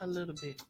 A little bit.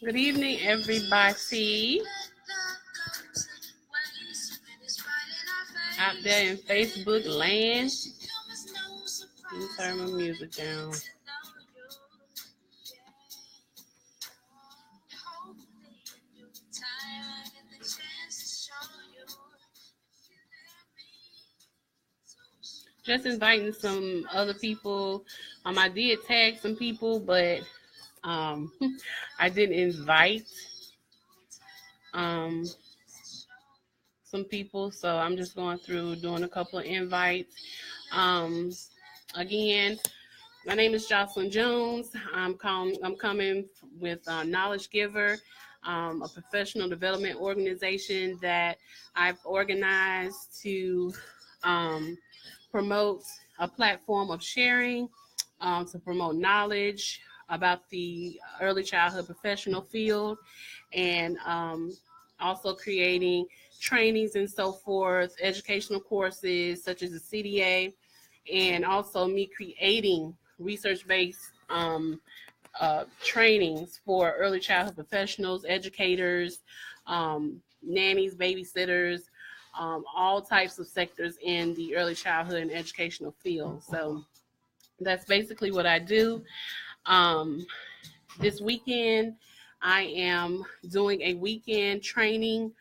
Good evening, everybody. Out there in Facebook land. Let me turn my music down. Just inviting some other people. I did tag some people, but I didn't invite some people, so I'm just going through doing a couple of invites. Again, my name is Jocelyn Jones. I'm coming with Knowledge Giver, a professional development organization that I've organized to promote a platform of sharing, to promote knowledge about the early childhood professional field, and also creating trainings and so forth, educational courses such as the CDA, and also me creating research-based trainings for early childhood professionals, educators, nannies, babysitters, all types of sectors in the early childhood and educational field. So that's basically what I do. This weekend, I am doing a weekend training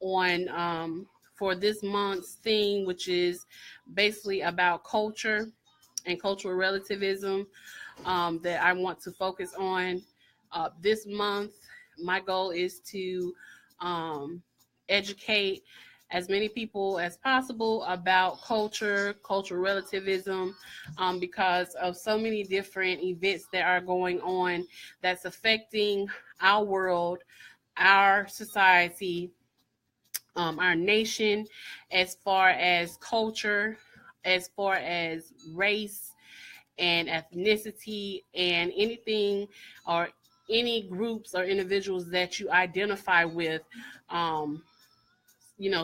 on for this month's theme, which is basically about culture and cultural relativism, that I want to focus on this month. My goal is to educate as many people as possible about cultural relativism, because of so many different events that are going on that's affecting our world, our society, our nation, as far as culture, as far as race and ethnicity, and anything or any groups or individuals that you identify with,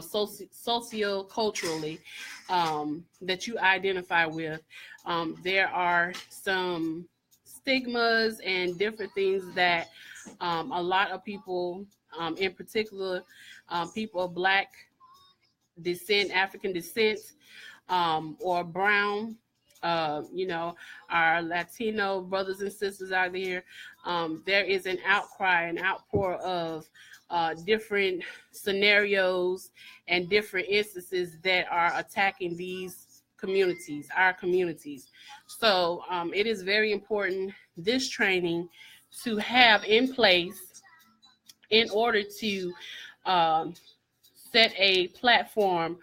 socio-culturally, that you identify with. There are some stigmas and different things that a lot of people, in particular, people of Black descent, African descent, or brown, you know, our Latino brothers and sisters out there, there is an outcry, an outpour of different scenarios and different instances that are attacking these communities, our communities. So it is very important, this training, to have in place in order to um, set a platform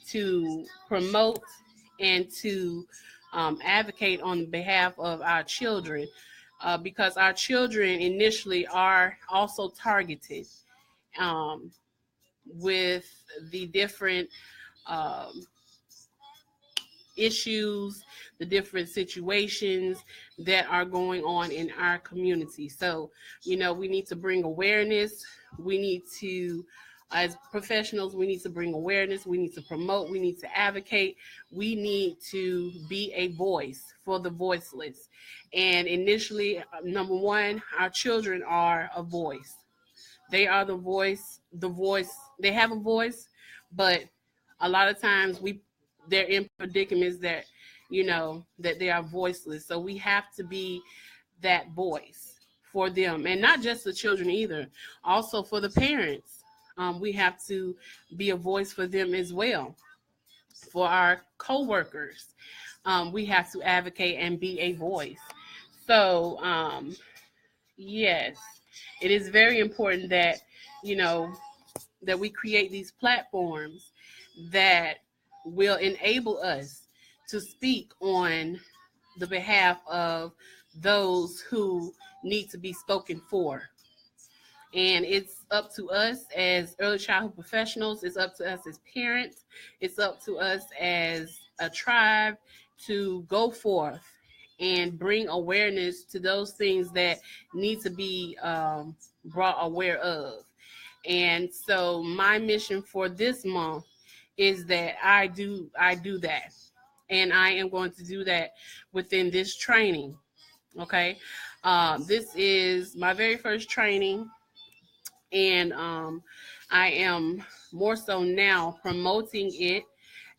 to promote and to advocate on behalf of our children, because our children initially are also targeted um, with the different um, issues, the different situations that are going on in our community. So, you know, we need to bring awareness. We need to, as professionals, we need to bring awareness. We need to promote. We need to advocate. We need to be a voice for the voiceless. And initially, number one, our children are a voice. They are the voice. The voice. They have a voice, but a lot of times they're in predicaments that, you know, that they are voiceless. So we have to be that voice for them, and not just the children either, also for the parents. We have to be a voice for them as well. For our co-workers, we have to advocate and be a voice. So yes, it is very important that, you know, that we create these platforms that will enable us to speak on the behalf of those who need to be spoken for. And it's up to us as early childhood professionals, it's up to us as parents, it's up to us as a tribe to go forth and bring awareness to those things that need to be brought aware of. And so my mission for this month is that I do that. And I am going to do that within this training. Okay. This is my very first training, and I am more so now promoting it,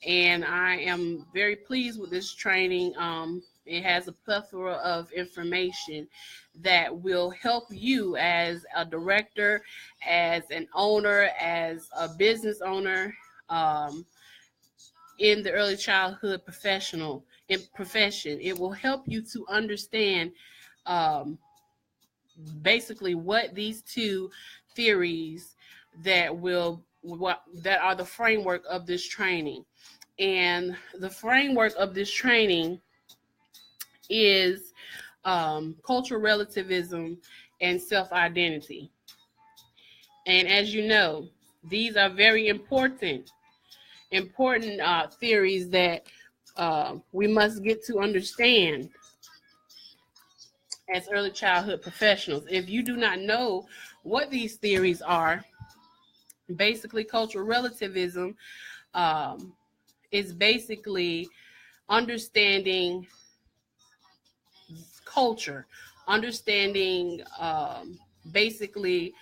and I am very pleased with this training. It has a plethora of information that will help you as a director, as an owner, as a business owner, um, in the early childhood profession. It will help you to understand um, basically what these two theories that are the framework of this training. And the framework of this training is cultural relativism and self-identity. And as you know, these are very important theories that we must get to understand as early childhood professionals. If you do not know what these theories are, basically cultural relativism is basically understanding culture, understanding basically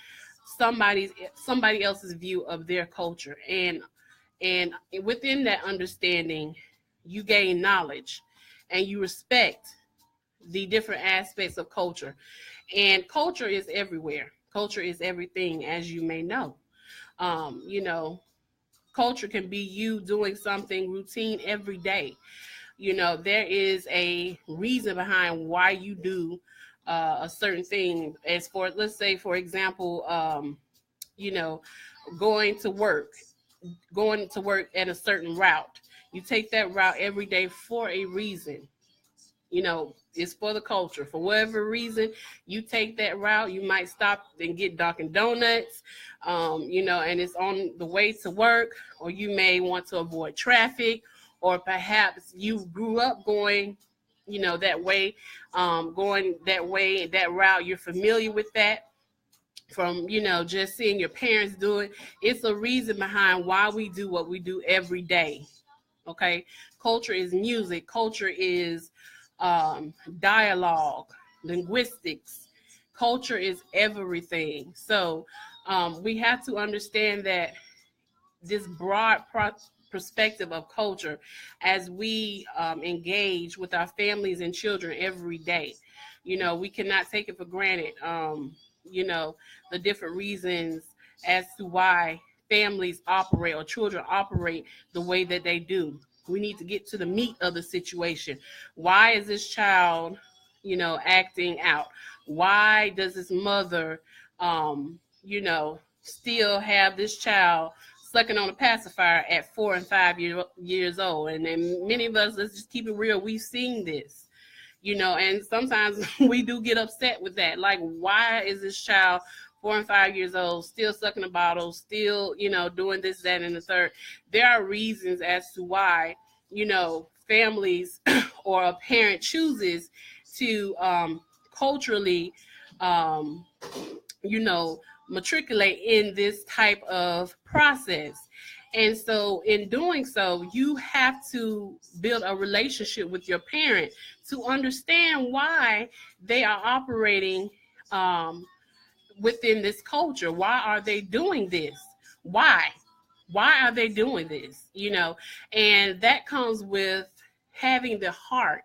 somebody else's view of their culture, and within that understanding, you gain knowledge and you respect the different aspects of culture. And culture is everywhere. Culture is everything, as you may know. You know, culture can be you doing something routine every day. You know, there is a reason behind why you do a certain thing. As for, let's say, for example, you know, going to work, at a certain route. You take that route every day for a reason. You know, it's for the culture. For whatever reason, you take that route. You might stop and get Dunkin' Donuts, you know, and it's on the way to work, or you may want to avoid traffic, or perhaps you grew up going, you know, that way, that route. You're familiar with that from, you know, just seeing your parents do it. It's a reason behind why we do what we do every day. Okay. Culture is music. Culture is dialogue, linguistics. Culture is everything. So we have to understand that this broad perspective of culture as we engage with our families and children every day. We cannot take it for granted. You know, the different reasons as to why families operate or children operate the way that they do. We need to get to the meat of the situation. Why is this child, acting out? Why does this mother, still have this child sucking on a pacifier at 4 and 5 years old? And then many of us, let's just keep it real, we've seen this. And sometimes we do get upset with that. Like, why is this child 4 and 5 years old still sucking a bottle, still, doing this, that, and the third? There are reasons as to why, families or a parent chooses to culturally, matriculate in this type of process. And so in doing so, you have to build a relationship with your parent to understand why they are operating within this culture. Why are they doing this? Why are they doing this? And that comes with having the heart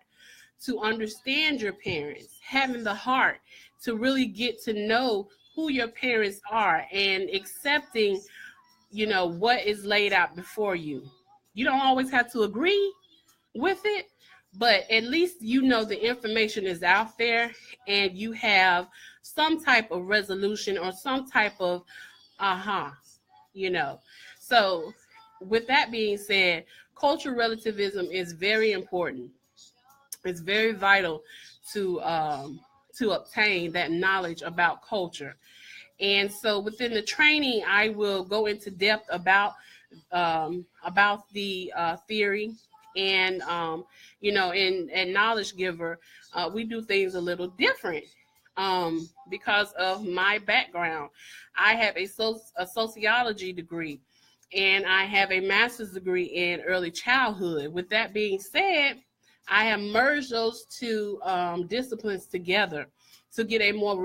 to understand your parents, having the heart to really get to know who your parents are, and accepting what is laid out before you. You don't always have to agree with it, but at least the information is out there, and you have some type of resolution or some type of So with that being said, cultural relativism is very important. It's very vital to obtain that knowledge about culture. And so within the training, I will go into depth about the theory. And, in Knowledge Giver, we do things a little different because of my background. I have a sociology degree, and I have a master's degree in early childhood. With that being said, I have merged those two disciplines together to get a more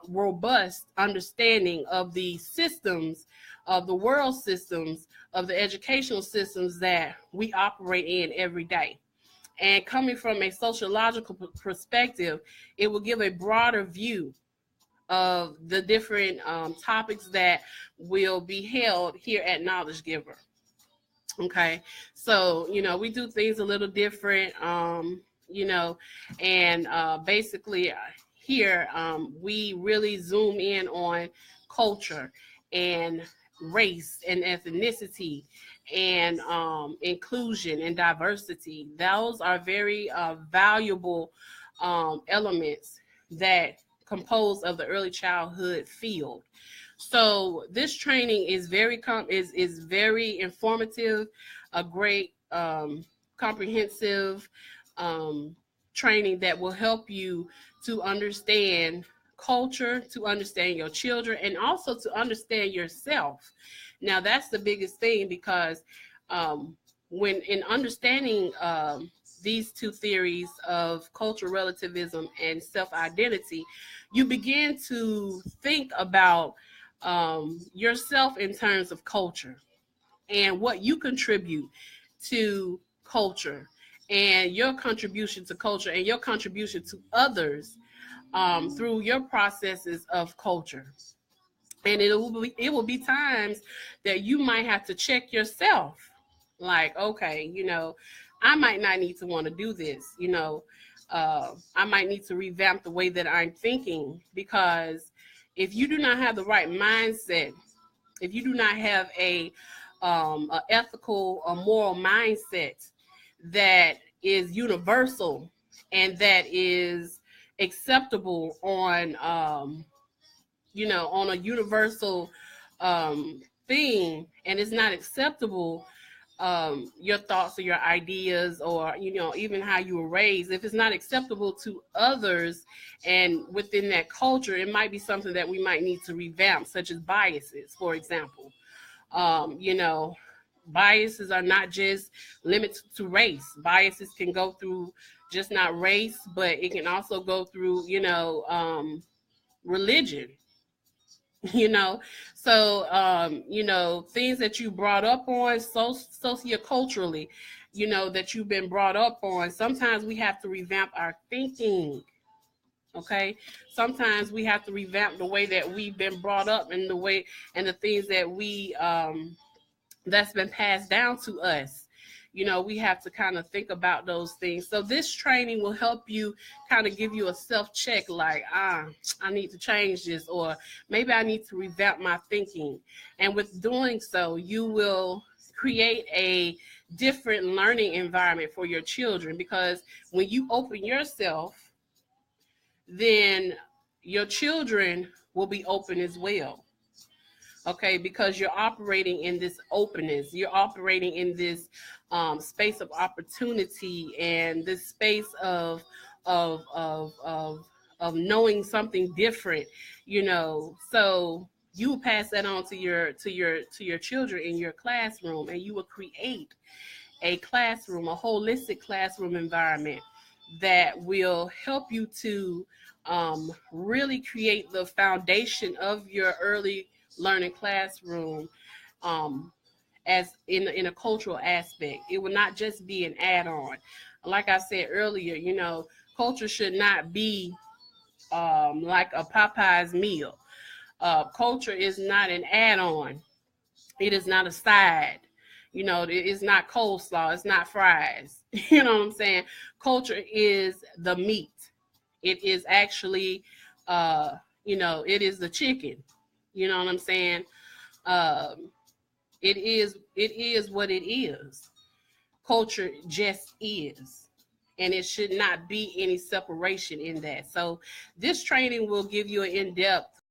robust understanding of the systems, of the world systems, of the educational systems that we operate in every day. And coming from a sociological perspective, it will give a broader view of the different topics that will be held here at Knowledge Giver. Okay, so we do things a little different, and basically here we really zoom in on culture and race and ethnicity and inclusion and diversity. Those are very valuable elements that compose of the early childhood field. So this training is very very informative, a great comprehensive training that will help you to understand culture, to understand your children, and also to understand yourself. Now, that's the biggest thing, because when in understanding these two theories of cultural relativism and self-identity, you begin to think about yourself in terms of culture and what you contribute to culture and your contribution to culture and your contribution to others through your processes of culture. And it will be times that you might have to check yourself, like, okay, I might not need to want to do this. I might need to revamp the way that I'm thinking, because if you do not have the right mindset, if you do not have a ethical or moral mindset that is universal and that is acceptable on on a universal thing, and it's not acceptable, your thoughts or your ideas, or even how you were raised, if it's not acceptable to others and within that culture, it might be something that we might need to revamp, such as biases, for example. Biases are not just limited to race. Biases can go through just not race, but it can also go through religion. you know. So things that you brought up on socioculturally, that you've been brought up on, sometimes we have to revamp our thinking. Okay, sometimes we have to revamp the way that we've been brought up, and the way and the things that we that's been passed down to us. We have to kind of think about those things. So this training will help you kind of give you a self check, like, I need to change this, or maybe I need to revamp my thinking. And with doing so, you will create a different learning environment for your children, because when you open yourself, then your children will be open as well. Okay, because you're operating in this openness, you're operating in this space of opportunity, and this space of of of of knowing something different. So you pass that on to your children in your classroom, and you will create a classroom, a holistic classroom environment that will help you to really create the foundation of your early learning classroom, um, as in a cultural aspect. It will not just be an add-on. Like I said earlier, culture should not be like a Popeye's meal. Culture is not an add-on. It is not a side. It is not coleslaw. It's not fries. You know what I'm saying? Culture is the meat. It is actually, it is the chicken. You know what I'm saying? Um, it is what it is. Culture just is. And it should not be any separation in that. So this training will give you an in-depth